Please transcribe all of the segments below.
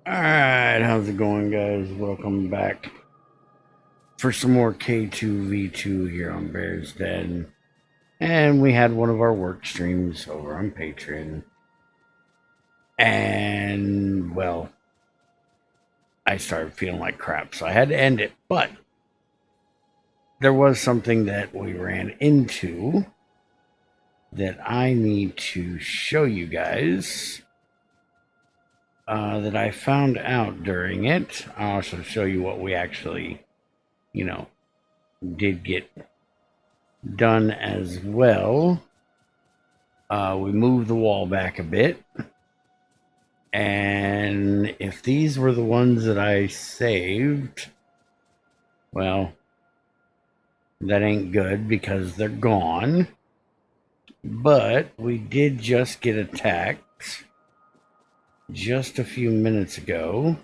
Alright, how's it going, guys? Welcome back for some more K2V2 here on Bear's Den. And we had one of our work streams over on Patreon. And, well, I started feeling like crap, so I had to end it. But there was something that we ran into that I need to show you guys. That I found out during it. I'll also show you what we actually, did get done as well. We moved the wall back a bit. And if these were the ones that I saved, well, that ain't good because they're gone. But we did just get attacked just a few minutes ago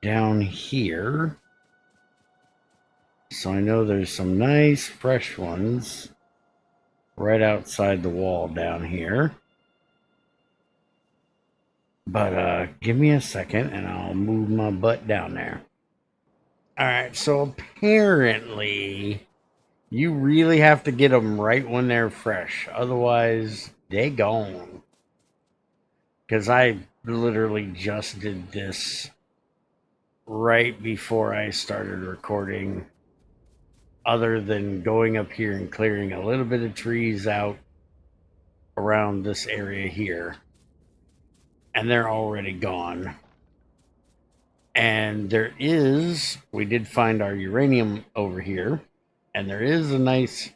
down here. So I know there's some nice fresh ones right outside the wall down here. But give me a second and I'll move my butt down there. Alright, so apparently you really have to get them right when they're fresh. Otherwise, they gone. Because I literally just did this right before I started recording. Other than going up here and clearing a little bit of trees out around this area here. And they're already gone. And we did find our uranium over here. And there is a nice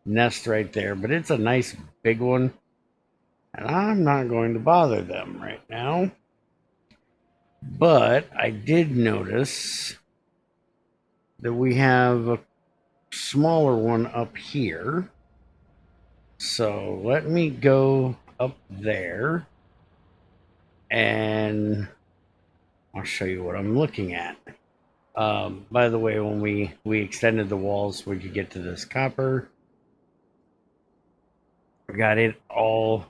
nest right there, but it's a nice big one. And I'm not going to bother them right now. But I did notice that we have a smaller one up here. So let me go up there and I'll show you what I'm looking at. By the way, when we extended the walls, we could get to this copper. We got it all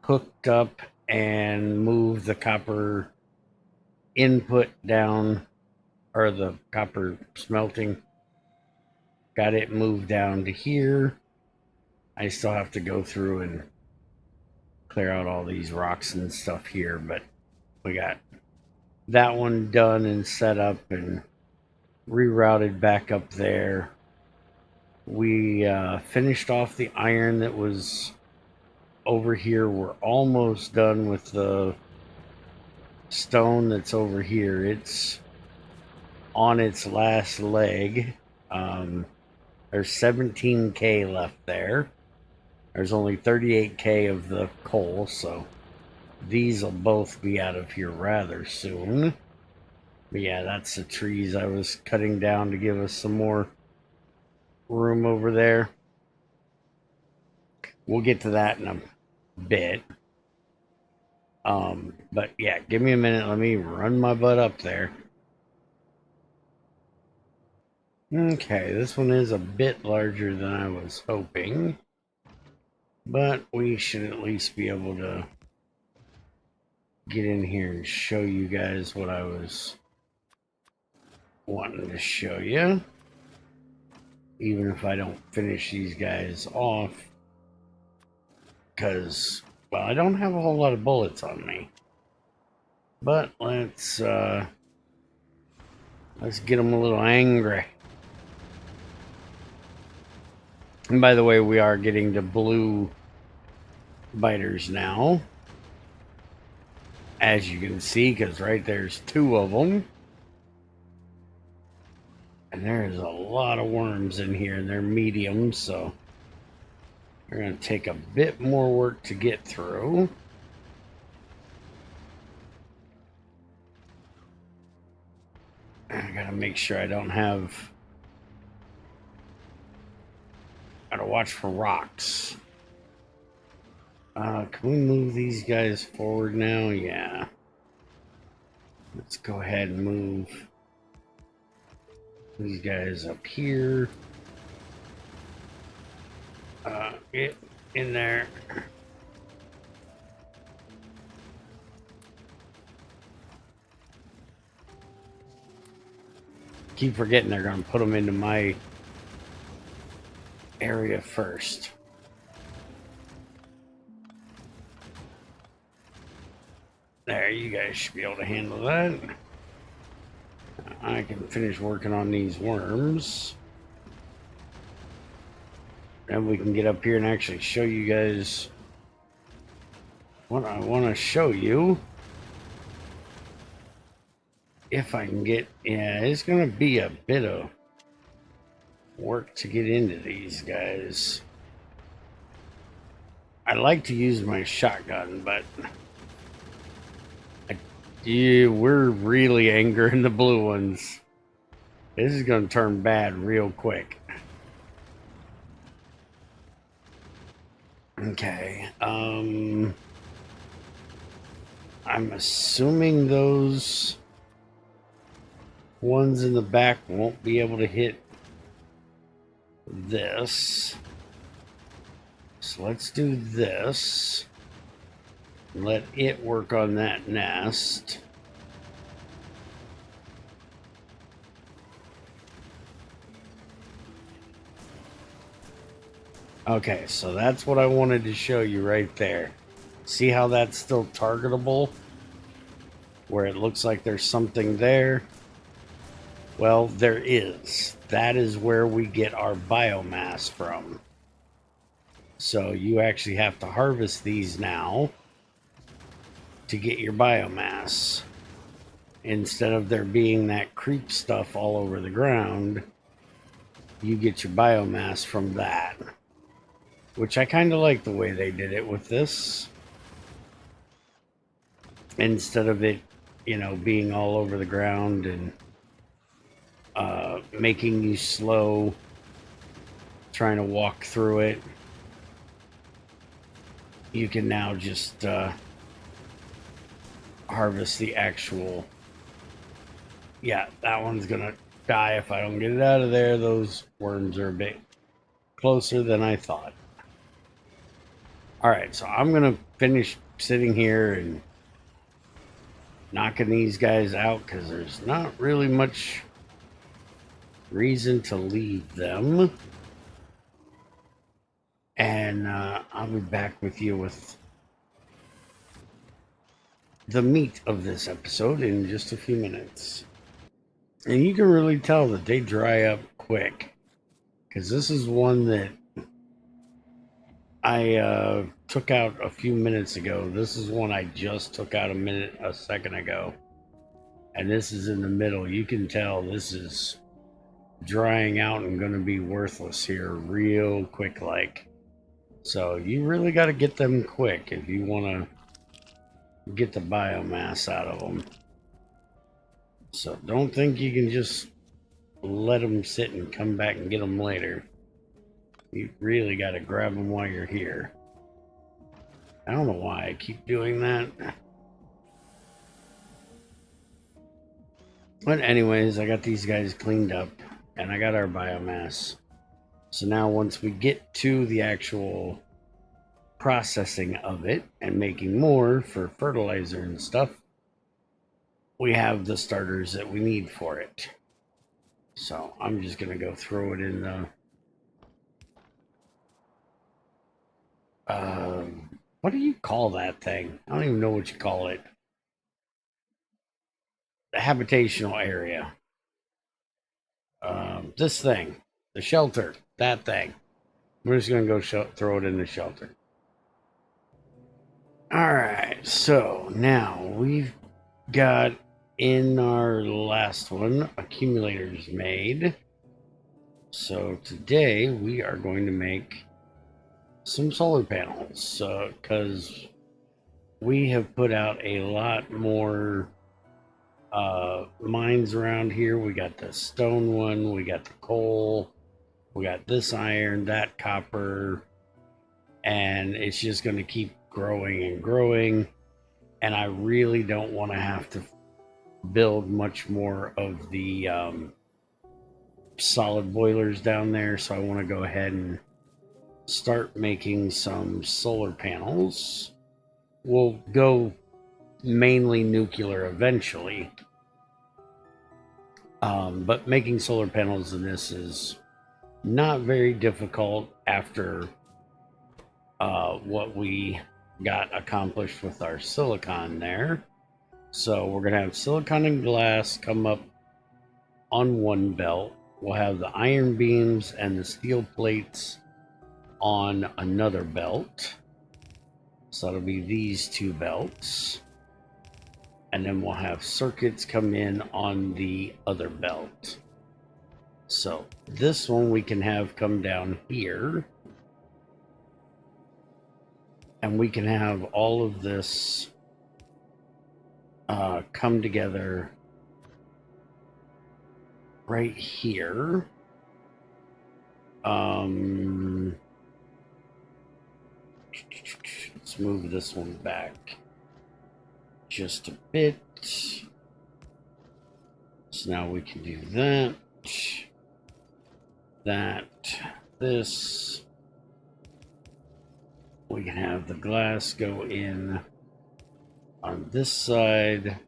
hooked up and moved the copper input down, or the copper smelting. Got it moved down to here. I still have to go through and clear out all these rocks and stuff here, but we got that one done and set up and rerouted back up there. We finished off the iron that was over here. We're almost done with the stone that's over here. It's on its last leg. There's 17K left there. There's only 38K of the coal, so these will both be out of here rather soon. But yeah, that's the trees I was cutting down to give us some more room over there. We'll get to that in a bit. But yeah, give me a minute. Let me run my butt up there. Okay, this one is a bit larger than I was hoping. But we should at least be able to get in here and show you guys what I was wanting to show you. Even if I don't finish these guys off. Because, well, I don't have a whole lot of bullets on me. But let's get them a little angry. And by the way, we are getting the blue biters now. As you can see, because right there's two of them. And there's a lot of worms in here, and they're medium, so they're going to take a bit more work to get through. I gotta make sure I don't have... Gotta watch for rocks. Can we move these guys forward now? Yeah. Let's go ahead and move these guys up here. Get in there. keep forgetting they're going to put them into my area first. There, you guys should be able to handle that. I can finish working on these worms. And we can get up here and actually show you guys what I want to show you. If I can get, yeah, it's going to be a bit of work to get into these guys. I like to use my shotgun, but we're really angering the blue ones. This is going to turn bad real quick. Okay. I'm assuming those ones in the back won't be able to hit this. So let's do this. Let it work on that nest. Okay, so that's what I wanted to show you right there. See how that's still targetable? Where it looks like there's something there? Well, there is. That is where we get our biomass from. So you actually have to harvest these now to get your biomass. Instead of there being that creep stuff all over the ground, you get your biomass from that. Which I kind of like the way they did it with this. Instead of it, you know, being all over the ground and making you slow trying to walk through it. You can now just harvest the actual. Yeah, that one's gonna die if I don't get it out of there. Those worms are a bit closer than I thought. All right, so I'm gonna finish sitting here and knocking these guys out because there's not really much reason to leave them. And I'll be back with you with the meat of this episode in just a few minutes. And you can really tell that they dry up quick, because this is one that I took out a few minutes ago. This is one I just took out a second ago. And this is in the middle. You can tell this is drying out and going to be worthless here real quick like. So you really got to get them quick if you want to get the biomass out of them. So don't think you can just let them sit and come back and get them later. You really got to grab them while you're here. I don't know why I keep doing that. But anyways, I got these guys cleaned up and I got our biomass. So now once we get to the actual processing of it and making more for fertilizer and stuff, we have the starters that we need for it. So I'm just going to go throw it in the... what do you call that thing? I don't even know what you call it. The habitational area. This thing. The shelter. That thing. We're just going to go throw it in the shelter. Alright, so now we've got in our last one accumulators made. So today we are going to make some solar panels because we have put out a lot more mines around here. We got the stone one, we got the coal, we got this iron, that copper, and it's just going to keep growing and growing. And I really don't want to have to build much more of the solid boilers down there, so I want to go ahead and start making some solar panels. We'll go mainly nuclear eventually, But making solar panels in this is not very difficult after what we got accomplished with our silicon there. So we're going to have silicon and glass come up on one belt. We'll have the iron beams and the steel plates on another belt. So that'll be these two belts. And then we'll have circuits come in on the other belt. So this one we can have come down here. And we can have all of this come together right here. Let's move this one back just a bit. So now we can do this. We can have the glass go in on this side,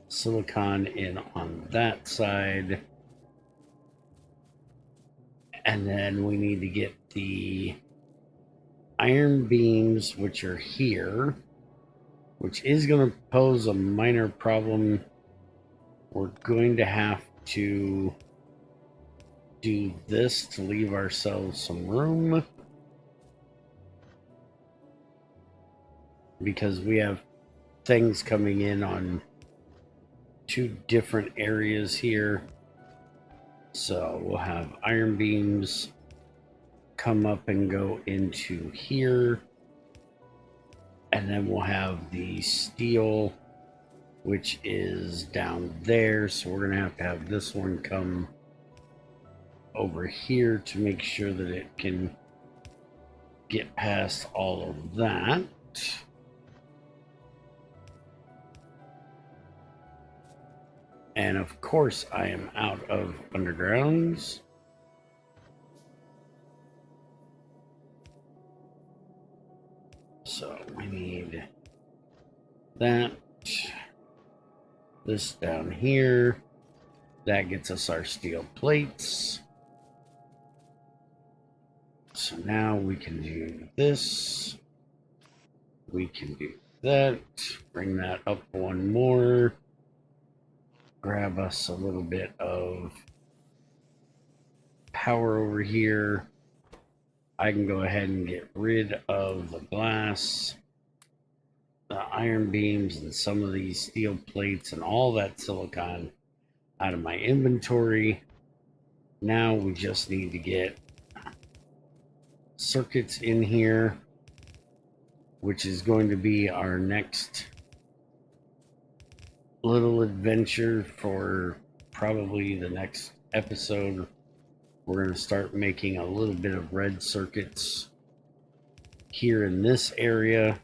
silicon in on that side, and then we need to get the iron beams, which are here, which is going to pose a minor problem. We're going to have to do this to leave ourselves some room, because we have things coming in on two different areas here. So we'll have iron beams come up and go into here, and then we'll have the steel, which is down there. So we're gonna have this one come over here to make sure that it can get past all of that. And of course I am out of undergrounds. So we need that. This down here. That gets us our steel plates. So now we can do this. We can do that. Bring that up one more. Grab us a little bit of power over here. I can go ahead and get rid of the glass, the iron beams, and some of these steel plates and all that silicon out of my inventory. Now we just need to get circuits in here, which is going to be our next little adventure for probably the next episode. We're going to start making a little bit of red circuits here in this area.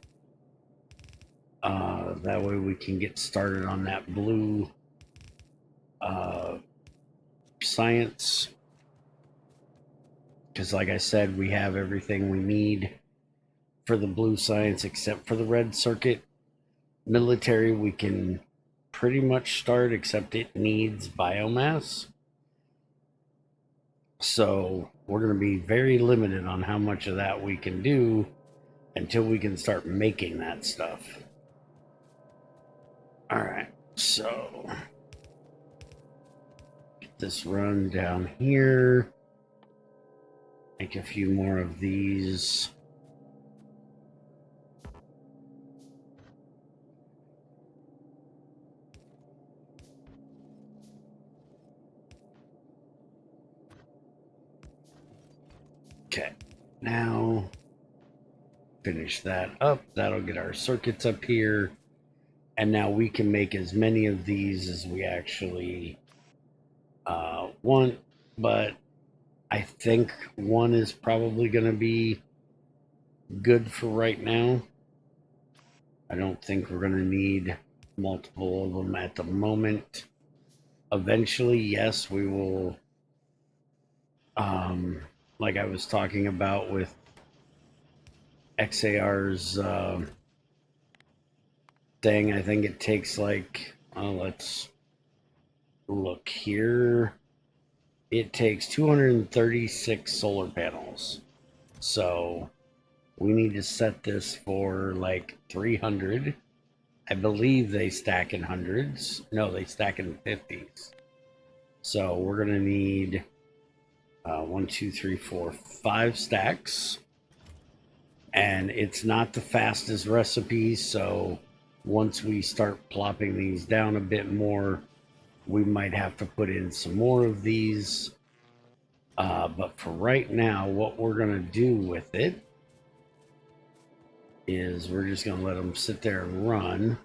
That way we can get started on that blue science. Because like I said, we have everything we need for the blue science except for the red circuit. Military we can pretty much start, except it needs biomass. So we're going to be very limited on how much of that we can do until we can start making that stuff. All right, so get this run down here. Make a few more of these. Okay, now finish that up. That'll get our circuits up here. And now we can make as many of these as we actually want. But I think one is probably going to be good for right now. I don't think we're going to need multiple of them at the moment. Eventually, yes, we will. Like I was talking about with XAR's thing, I think it takes like, let's look here. It takes 236 solar panels. So we need to set this for like 300. I believe they stack in hundreds. No, they stack in 50s. So we're going to need 1, 2, 3, 4, 5 stacks. And it's not the fastest recipe. So once we start plopping these down a bit more, we might have to put in some more of these. But for right now, what we're going to do with it is we're just going to let them sit there and run.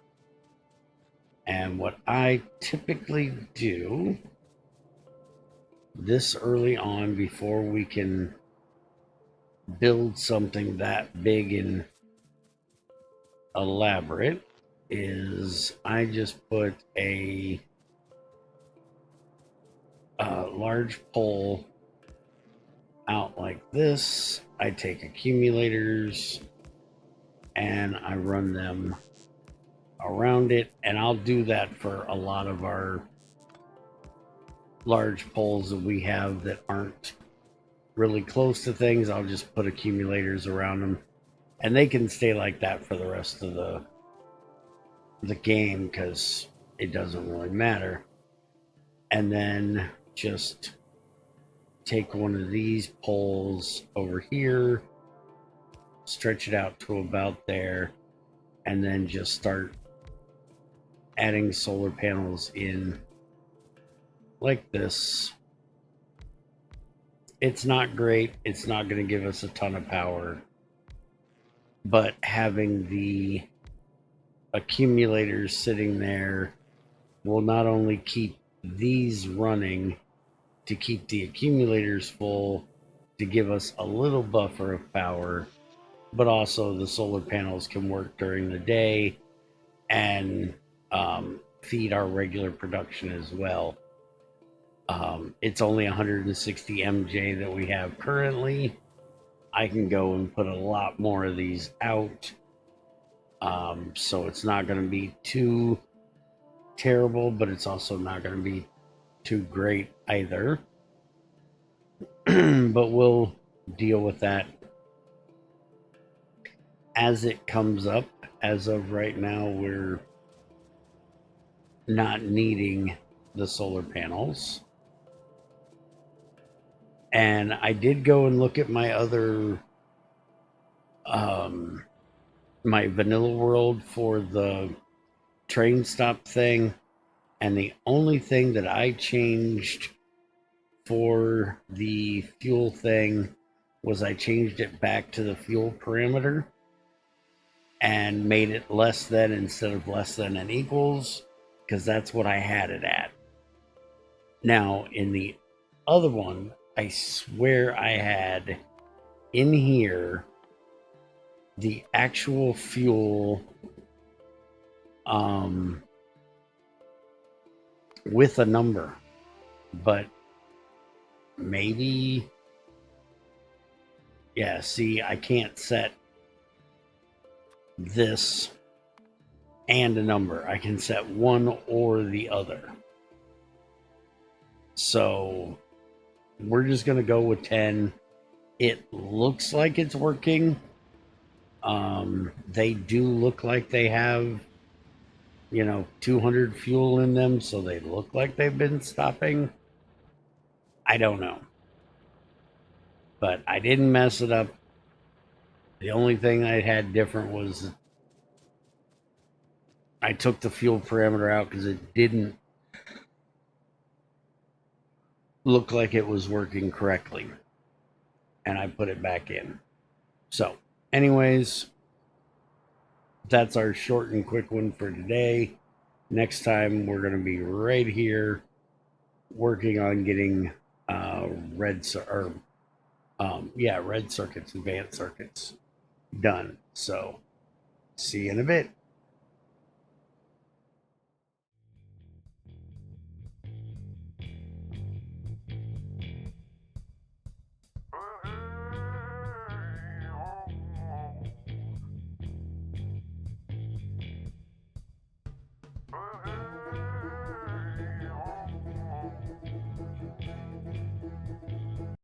And what I typically do this early on before we can build something that big and elaborate is I just put a large pole out like this. I take accumulators and I run them around it, and I'll do that for a lot of our large poles that we have that aren't really close to things. I'll just put accumulators around them, and they can stay like that for the rest of the game because it doesn't really matter. And then just take one of these poles over here, stretch it out to about there, and then just start adding solar panels in like this. It's not great. It's not going to give us a ton of power, but having the accumulators sitting there will not only keep these running to keep the accumulators full to give us a little buffer of power, but also the solar panels can work during the day and feed our regular production as well. It's only 160 MJ that we have currently. I can go and put a lot more of these out. So it's not going to be too terrible, but it's also not going to be too great either. But we'll deal with that as it comes up. As of right now, we're not needing the solar panels. And I did go and look at my other my vanilla world for the train stop thing, and the only thing that I changed for the fuel thing was I changed it back to the fuel parameter and made it less than instead of less than and equals, because that's what I had it at. Now in the other one, I swear I had in here the actual fuel with a number, but maybe, yeah, see, I can't set this and a number. I can set one or the other. So we're just going to go with 10. It looks like it's working. They do look like they have, 200 fuel in them, so they look like they've been stopping. I don't know. But I didn't mess it up. The only thing I had different was I took the fuel parameter out because it didn't look like it was working correctly. And I put it back in. So, anyways, that's our short and quick one for today. Next time, we're going to be right here working on getting red circuits, advanced circuits done. So, see you in a bit.